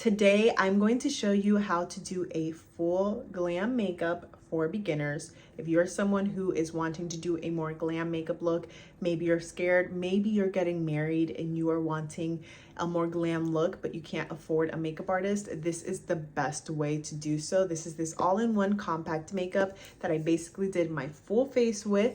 Today, I'm going to show you how to do a full glam makeup for beginners. If you're someone who is wanting to do a more glam makeup look, maybe you're scared, maybe you're getting married and you are wanting a more glam look, but you can't afford a makeup artist, this is the best way to do so. This is this all-in-one compact makeup that I basically did my full face with.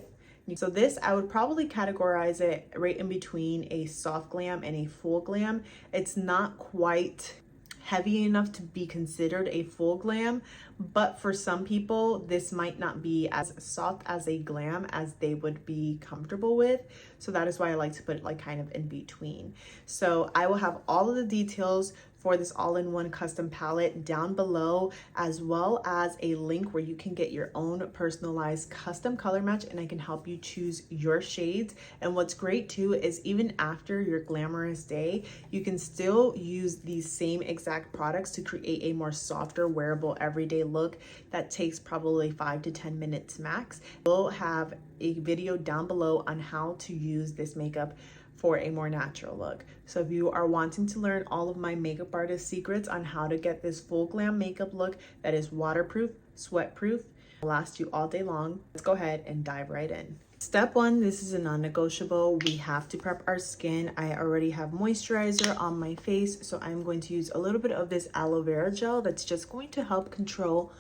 So this, I would probably categorize it right in between a soft glam and a full glam. It's not quite heavy enough to be considered a full glam, but for some people this might not be as soft as a glam as they would be comfortable with, so that is why I like to put it like kind of in between. So I will have all of the details for this all-in-one custom palette down below, as well as a link where you can get your own personalized custom color match, and I can help you choose your shades. And what's great too is even after your glamorous day, you can still use these same exact products to create a more softer, wearable, everyday look that takes probably 5 to 10 minutes max. We'll have a video down below on how to use this makeup for a more natural look. So if you are wanting to learn all of my makeup artist secrets on how to get this full glam makeup look that is waterproof, sweat proof, will last you all day long, let's go ahead and dive right in. Step one, this is a non-negotiable. We have to prep our skin. I already have moisturizer on my face, so I'm going to use a little bit of this aloe vera gel that's just going to help control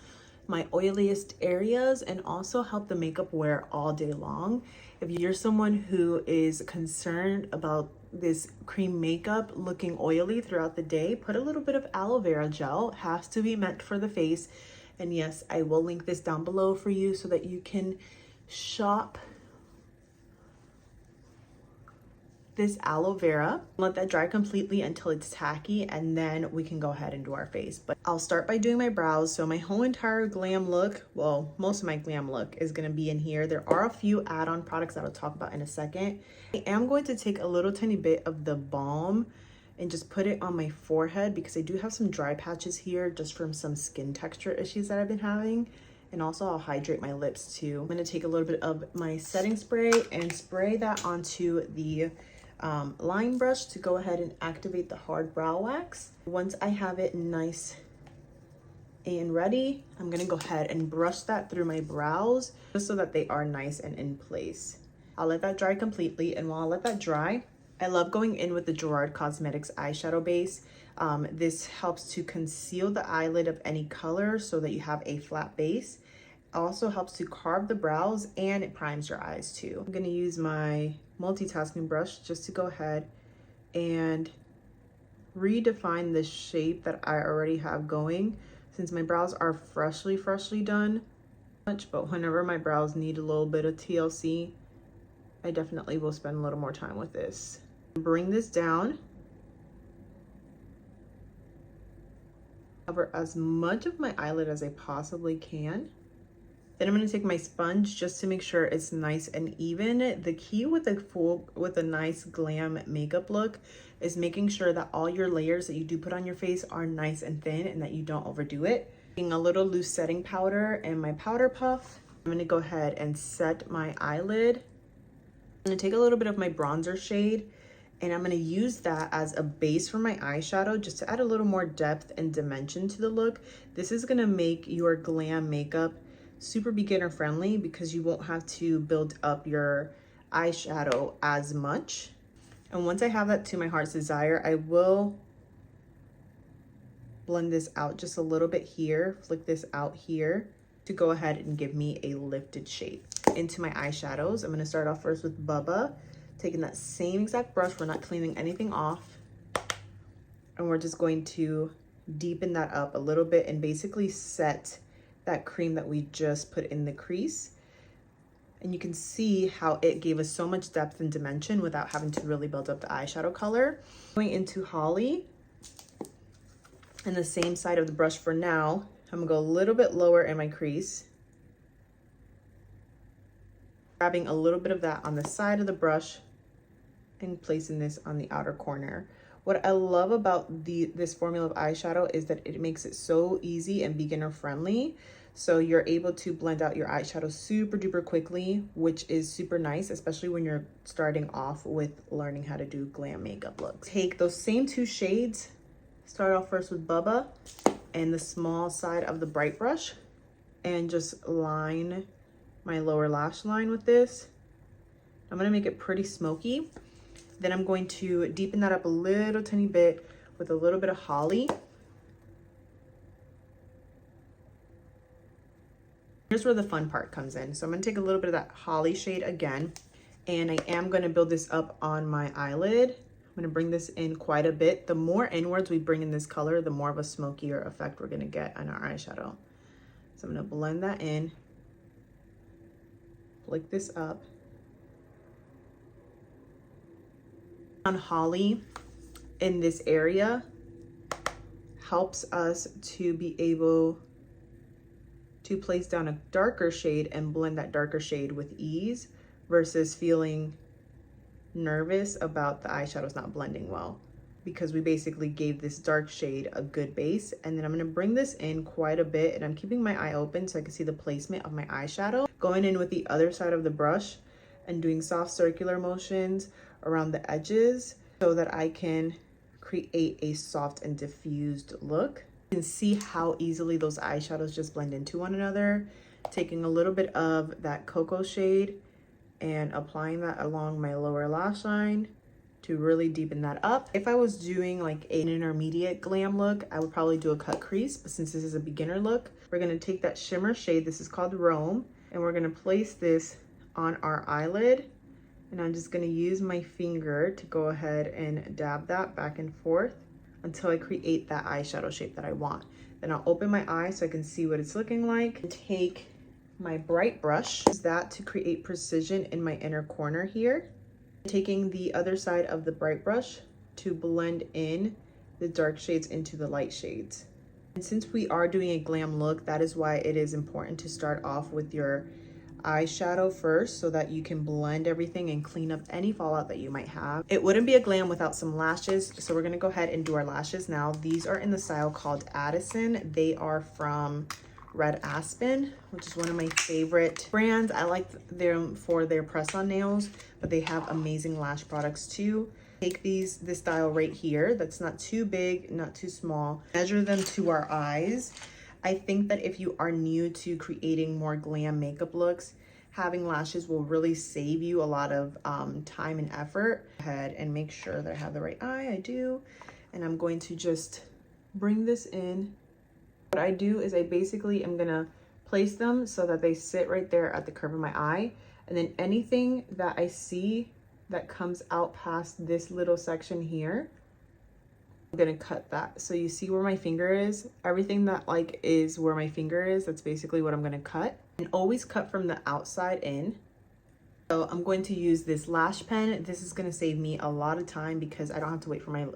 my oiliest areas and also help the makeup wear all day long. If you're someone who is concerned about this cream makeup looking oily throughout the day, put a little bit of aloe vera gel. It has to be meant for the face. And yes, I will link this down below for you so that you can shop this aloe vera. Let that dry completely until it's tacky, and then we can go ahead and do our face. But I'll start by doing my brows. So my whole entire glam look, well, most of my glam look is gonna be in here. There are a few add-on products that I'll talk about in a second. I am going to take a little tiny bit of the balm and just put it on my forehead because I do have some dry patches here just from some skin texture issues that I've been having. And also I'll hydrate my lips too. I'm gonna take a little bit of my setting spray and spray that onto the line brush to go ahead and activate the hard brow wax. Once I have it nice and ready, I'm gonna go ahead and brush that through my brows just so that they are nice and in place. I'll let that dry completely, and while I let that dry, I love going in with the Gerard Cosmetics eyeshadow base. This helps to conceal the eyelid of any color so that you have a flat base. Also helps to carve the brows, and it primes your eyes too. I'm gonna use my multitasking brush just to go ahead and redefine the shape that I already have going, since my brows are freshly done. But whenever my brows need a little bit of TLC, I definitely will spend a little more time with this. Bring this down, cover as much of my eyelid as I possibly can. Then I'm going to take my sponge just to make sure it's nice and even. The key with a nice glam makeup look is making sure that all your layers that you do put on your face are nice and thin and that you don't overdo it. Taking a little loose setting powder and my powder puff, I'm going to go ahead and set my eyelid. I'm going to take a little bit of my bronzer shade, and I'm going to use that as a base for my eyeshadow just to add a little more depth and dimension to the look. This is going to make your glam makeup super beginner friendly because you won't have to build up your eyeshadow as much. And once I have that to my heart's desire, I will blend this out just a little bit here, flick this out here to go ahead and give me a lifted shape. Into my eyeshadows, I'm going to start off first with Bubba, taking that same exact brush. We're not cleaning anything off, and we're just going to deepen that up a little bit and basically set that cream that we just put in the crease. And you can see how it gave us so much depth and dimension without having to really build up the eyeshadow color. Going into Holly, and the same side of the brush for now, I'm gonna go a little bit lower in my crease, grabbing a little bit of that on the side of the brush and placing this on the outer corner. What I love about this formula of eyeshadow is that it makes it so easy and beginner friendly. So you're able to blend out your eyeshadow super duper quickly, which is super nice, especially when you're starting off with learning how to do glam makeup looks. Take those same two shades Start off first with Bubba and the small side of the bright brush, and just line my lower lash line with this. I'm gonna make it pretty smoky. Then I'm going to deepen that up a little tiny bit with a little bit of Holly. Here's where the fun part comes in. So I'm gonna take a little bit of that Holly shade again, and I am gonna build this up on my eyelid. I'm gonna bring this in quite a bit. The more inwards we bring in this color, the more of a smokier effect we're gonna get on our eyeshadow. So I'm gonna blend that in, flick this up. On Holly in this area helps us to be able to place down a darker shade and blend that darker shade with ease versus feeling nervous about the eyeshadows not blending well, because we basically gave this dark shade a good base. And then I'm going to bring this in quite a bit, and I'm keeping my eye open so I can see the placement of my eyeshadow, going in with the other side of the brush and doing soft circular motions around the edges so that I can create a soft and diffused look. You can see how easily those eyeshadows just blend into one another. Taking a little bit of that cocoa shade and applying that along my lower lash line to really deepen that up. If I was doing like an intermediate glam look, I would probably do a cut crease, but since this is a beginner look, we're gonna take that shimmer shade, this is called Rome, and we're gonna place this on our eyelid. And I'm just gonna use my finger to go ahead and dab that back and forth until I create that eyeshadow shape that I want. Then I'll open my eye so I can see what it's looking like. And take my bright brush, use that to create precision in my inner corner here. Taking the other side of the bright brush to blend in the dark shades into the light shades. And since we are doing a glam look, that is why it is important to start off with your eyeshadow first so that you can blend everything and clean up any fallout that you might have. It wouldn't be a glam without some lashes, so we're gonna go ahead and do our lashes now. These are in the style called Addison. They are from Red Aspen, which is one of my favorite brands. I like them for their press-on nails, but they have amazing lash products too. Take this style right here, that's not too big, not too small. Measure them to our eyes. I think that if you are new to creating more glam makeup looks, having lashes will really save you a lot of time and effort. Go ahead and make sure that I have the right eye. I do. And I'm going to just bring this in. What I do is I basically am gonna place them so that they sit right there at the curve of my eye. And then anything that I see that comes out past this little section here, I'm gonna cut that. So you see where my finger is? Everything that like is where my finger is, that's basically what I'm gonna cut. And always cut from the outside in. So I'm going to use this lash pen. This is gonna save me a lot of time because I don't have to wait for my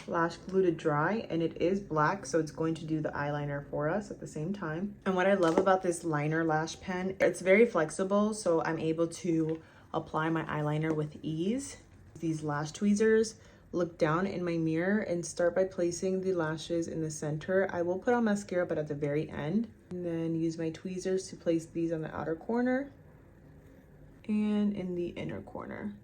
lash glue to dry, and it is black, so it's going to do the eyeliner for us at the same time. And what I love about this liner lash pen, it's very flexible, so I'm able to apply my eyeliner with ease. These lash tweezers, look down in my mirror and start by placing the lashes in the center. I will put on mascara, but at the very end. And then use my tweezers to place these on the outer corner and in the inner corner.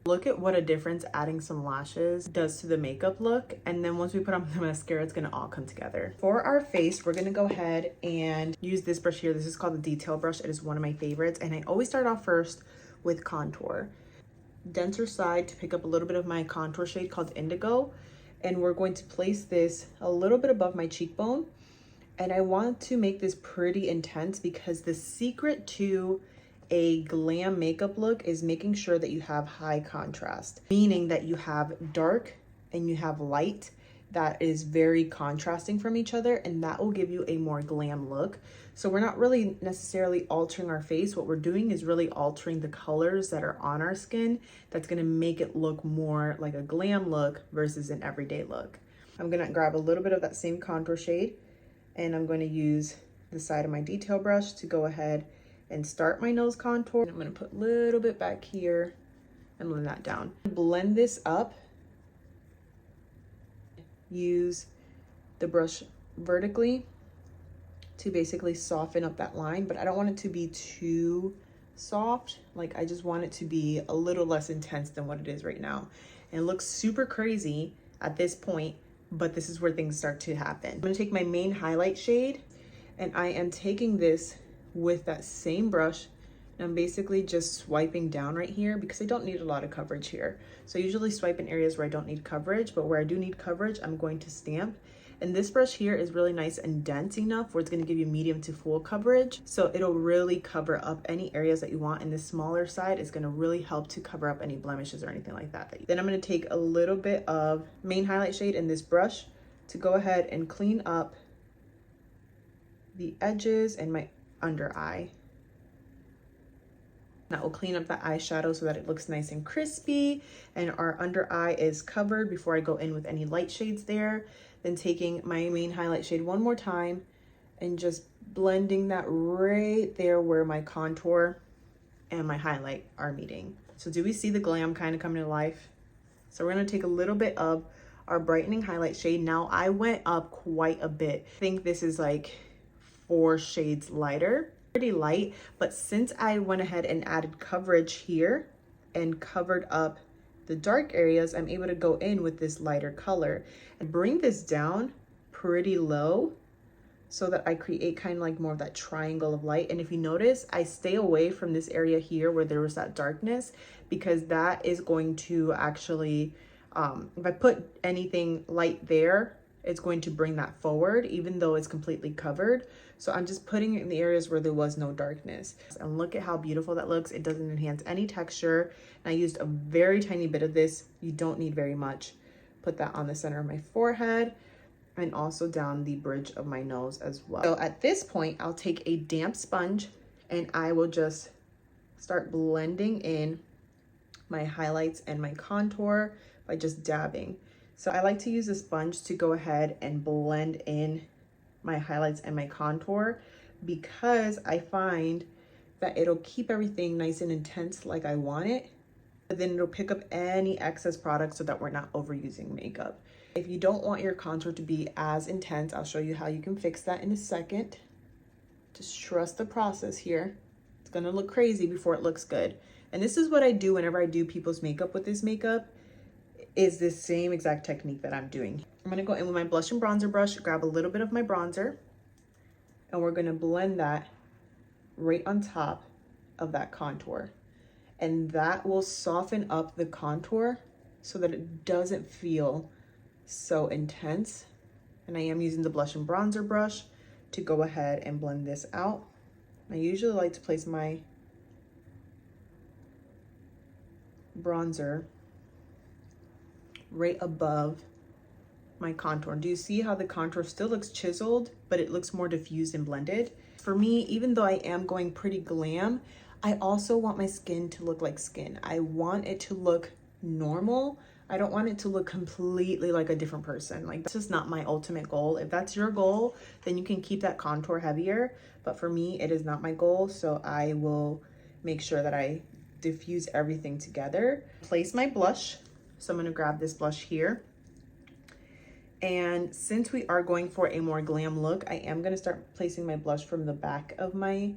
Look at what a difference adding some lashes does to the makeup look. And then once we put on the mascara, it's gonna all come together. For our face, we're gonna go ahead and use this brush here. This is called the detail brush. It is one of my favorites. And I always start off first with contour. Denser side to pick up a little bit of my contour shade called Indigo. And we're going to place this a little bit above my cheekbone. And I want to make this pretty intense because the secret to a glam makeup look is making sure that you have high contrast, meaning that you have dark and you have light that is very contrasting from each other, and that will give you a more glam look. So we're not really necessarily altering our face. What we're doing is really altering the colors that are on our skin. That's gonna make it look more like a glam look versus an everyday look. I'm gonna grab a little bit of that same contour shade, and I'm gonna use the side of my detail brush to go ahead and start my nose contour. I'm gonna put a little bit back here and blend that down. Blend this up. Use the brush vertically to basically soften up that line, but I don't want it to be too soft. Like, I just want it to be a little less intense than what it is right now. And it looks super crazy at this point, but this is where things start to happen. I'm gonna take my main highlight shade, and I am taking this with that same brush, and I'm basically just swiping down right here because I don't need a lot of coverage here. So I usually swipe in areas where I don't need coverage, but where I do need coverage, I'm going to stamp. And this brush here is really nice and dense enough where it's going to give you medium to full coverage. So it'll really cover up any areas that you want. And the smaller side is going to really help to cover up any blemishes or anything like that. Then I'm going to take a little bit of main highlight shade in this brush to go ahead and clean up the edges and my under eye. That will clean up the eyeshadow so that it looks nice and crispy and our under eye is covered before I go in with any light shades there. Then taking my main highlight shade one more time and just blending that right there where my contour and my highlight are meeting. So do we see the glam kind of coming to life? So we're going to take a little bit of our brightening highlight shade. Now I went up quite a bit. I think this is like 4 shades lighter. Pretty light, but since I went ahead and added coverage here and covered up the dark areas, I'm able to go in with this lighter color and bring this down pretty low so that I create kind of like more of that triangle of light. And if you notice, I stay away from this area here where there was that darkness, because that is going to actually, if I put anything light there, it's going to bring that forward even though it's completely covered. So I'm just putting it in the areas where there was no darkness. And look at how beautiful that looks. It doesn't enhance any texture. And I used a very tiny bit of this. You don't need very much. Put that on the center of my forehead and also down the bridge of my nose as well. So at this point, I'll take a damp sponge and I will just start blending in my highlights and my contour by just dabbing. So I like to use a sponge to go ahead and blend in my highlights and my contour because I find that it'll keep everything nice and intense like I want it, but then it'll pick up any excess product so that we're not overusing makeup. If you don't want your contour to be as intense, I'll show you how you can fix that in a second. Just trust the process here. It's gonna look crazy before it looks good. And this is what I do whenever I do people's makeup with this makeup. Is this same exact technique that I'm doing. I'm gonna go in with my blush and bronzer brush, grab a little bit of my bronzer, and we're gonna blend that right on top of that contour. And that will soften up the contour so that it doesn't feel so intense. And I am using the blush and bronzer brush to go ahead and blend this out. I usually like to place my bronzer right above my contour. Do you see how the contour still looks chiseled, but it looks more diffused and blended? For me, even though I am going pretty glam, I also want my skin to look like skin. I want it to look normal. I don't want it to look completely like a different person. Like, that's just not my ultimate goal. If that's your goal, then you can keep that contour heavier. But for me, it is not my goal. So I will make sure that I diffuse everything together. Place my blush. So I'm gonna grab this blush here. And since we are going for a more glam look, I am gonna start placing my blush from the back of my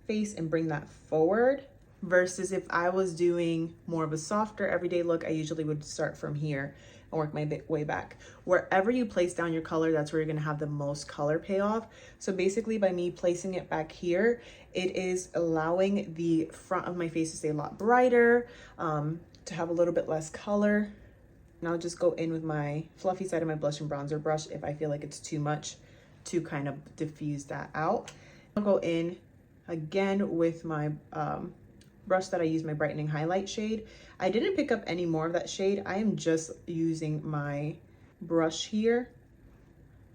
face and bring that forward. Versus if I was doing more of a softer everyday look, I usually would start from here and work my way back. Wherever you place down your color, that's where you're gonna have the most color payoff. So basically by me placing it back here, it is allowing the front of my face to stay a lot brighter, to have a little bit less color. And I'll just go in with my fluffy side of my blush and bronzer brush if I feel like it's too much to kind of diffuse that out. I'll go in again with my brush that I use, my brightening highlight shade. I didn't pick up any more of that shade. I am just using my brush here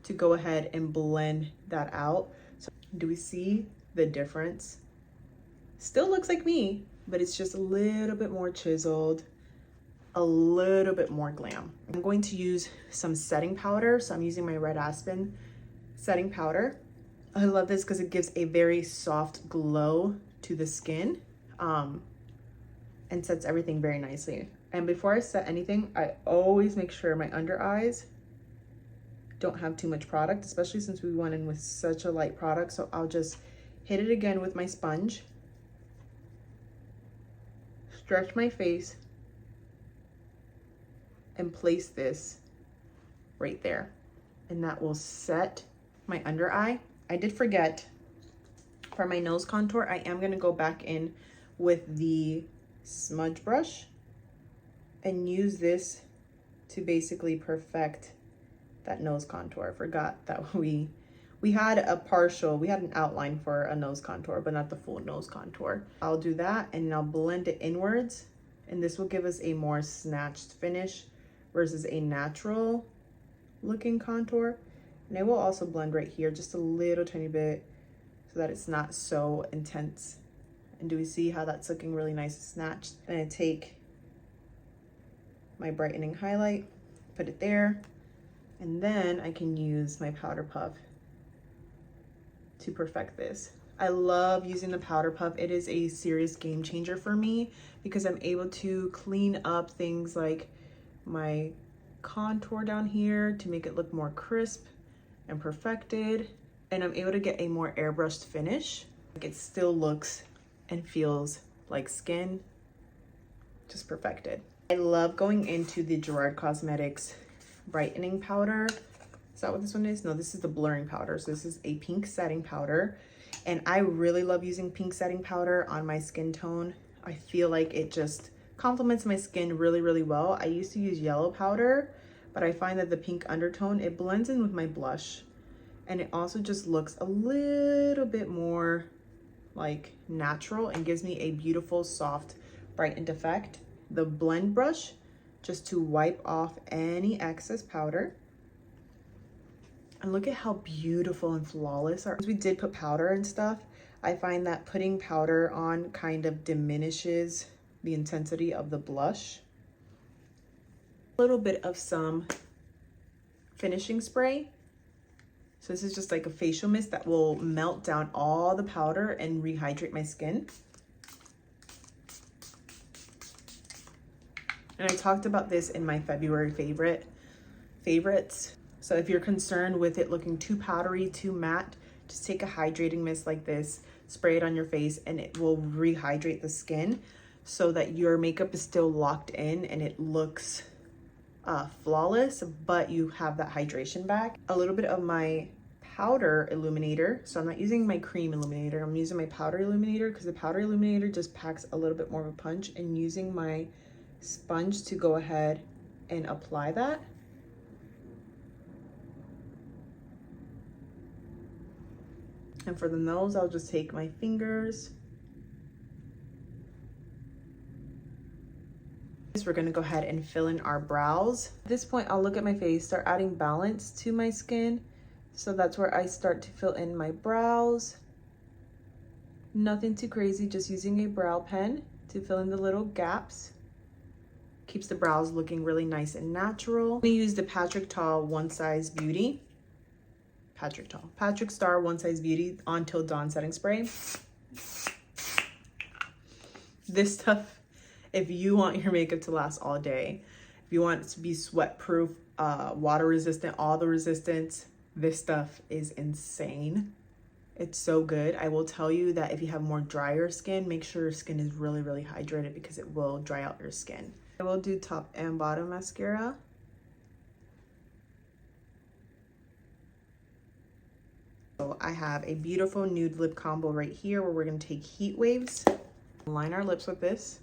to go ahead and blend that out. So do we see the difference? Still looks like me, but it's just a little bit more chiseled, a little bit more glam. I'm going to use some setting powder. So I'm using my Red Aspen setting powder. I love this because it gives a very soft glow to the skin, and sets everything very nicely. And before I set anything, I always make sure my under eyes don't have too much product, especially since we went in with such a light product. So I'll just hit it again with my sponge, stretch my face, and place this right there. And that will set my under eye. I did forget, for my nose contour, I am gonna go back in with the smudge brush and use this to basically perfect that nose contour. I forgot that we had an outline for a nose contour, but not the full nose contour. I'll do that and I'll blend it inwards, and this will give us a more snatched finish versus a natural looking contour. And I will also blend right here just a little tiny bit so that it's not so intense. And do we see how that's looking really nice and snatched? And I take my brightening highlight, put it there, and then I can use my powder puff to perfect this. I love using the powder puff. It is a serious game changer for me because I'm able to clean up things like my contour down here to make it look more crisp and perfected, and I'm able to get a more airbrushed finish. It still looks and feels like skin, just perfected. I love going into the Gerard Cosmetics brightening powder. Is that what this one is? No, this is the blurring powder. So this is a pink setting powder, and I really love using pink setting powder on my skin tone. I feel like it just complements my skin really, really well. I used to use yellow powder, but I find that the pink undertone, it blends in with my blush, and it also just looks a little bit more like natural and gives me a beautiful, soft, brightened effect. The blend brush, just to wipe off any excess powder. And look at how beautiful and flawless our, we did put powder and stuff. I find that putting powder on kind of diminishes the intensity of the blush. A little bit of some finishing spray. So this is just like a facial mist that will melt down all the powder and rehydrate my skin. And I talked about this in my February favorites. So if you're concerned with it looking too powdery, too matte, just take a hydrating mist like this, spray it on your face, and it will rehydrate the skin so that your makeup is still locked in and it looks flawless, but you have that hydration back. A little bit of my powder illuminator. So I'm not using my cream illuminator, I'm using my powder illuminator because the powder illuminator just packs a little bit more of a punch, and using my sponge to go ahead and apply that. And for the nose, I'll just take my fingers. We're gonna go ahead and fill in our brows. At this point, I'll look at my face, start adding balance to my skin. So that's where I start to fill in my brows. Nothing too crazy, just using a brow pen to fill in the little gaps. Keeps the brows looking really nice and natural. We use the Patrick Star One Size Beauty On Till Dawn setting spray. This stuff, if you want your makeup to last all day, if you want it to be sweat proof, water resistant, all the resistance, this stuff is insane. It's so good. I will tell you that if you have more drier skin, make sure your skin is really, really hydrated because it will dry out your skin. I will do top and bottom mascara. So I have a beautiful nude lip combo right here where we're going to take Heat Waves, line our lips with this.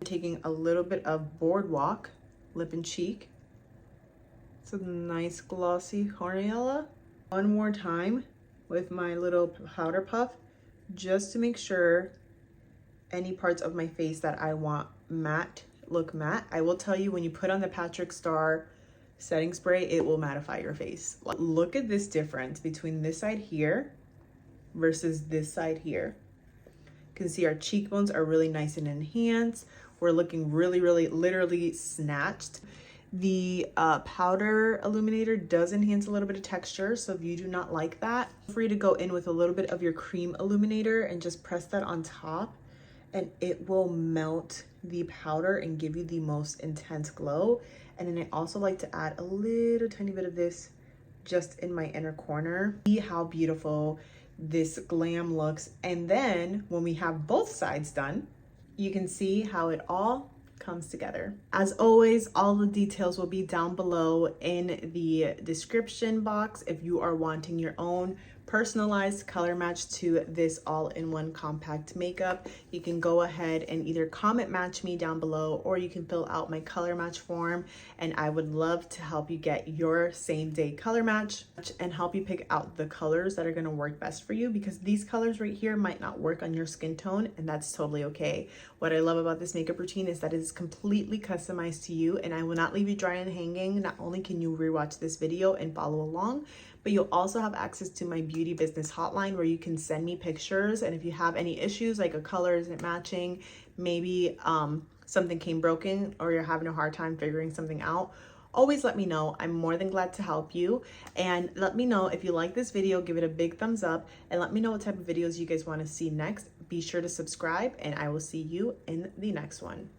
Taking a little bit of Boardwalk lip and cheek. It's a nice glossy Hornella. One more time with my little powder puff, just to make sure any parts of my face that I want matte look matte. I will tell you, when you put on the Patrick Star setting spray, it will mattify your face. Look at this difference between this side here versus this side here. You can see our cheekbones are really nice and enhanced. We're looking really, really, literally snatched. The powder illuminator does enhance a little bit of texture, so if you do not like that, feel free to go in with a little bit of your cream illuminator and just press that on top, and it will melt the powder and give you the most intense glow. And then I also like to add a little tiny bit of this just in my inner corner. See how beautiful this glam looks. And then when we have both sides done, you can see how it all comes together. As always, all the details will be down below in the description box if you are wanting your own personalized color match to this all-in-one compact makeup. You can go ahead and either comment match me down below, or you can fill out my color match form, and I would love to help you get your same day color match and help you pick out the colors that are going to work best for you, because these colors right here might not work on your skin tone, and that's totally okay. What I love about this makeup routine is that it is completely customized to you, and I will not leave you dry and hanging. Not only can you rewatch this video and follow along, but you'll also have access to my beauty business hotline where you can send me pictures. And if you have any issues, like a color isn't matching, maybe something came broken, or you're having a hard time figuring something out, always let me know. I'm more than glad to help you. And let me know if you like this video, give it a big thumbs up, and let me know what type of videos you guys want to see next. Be sure to subscribe, and I will see you in the next one.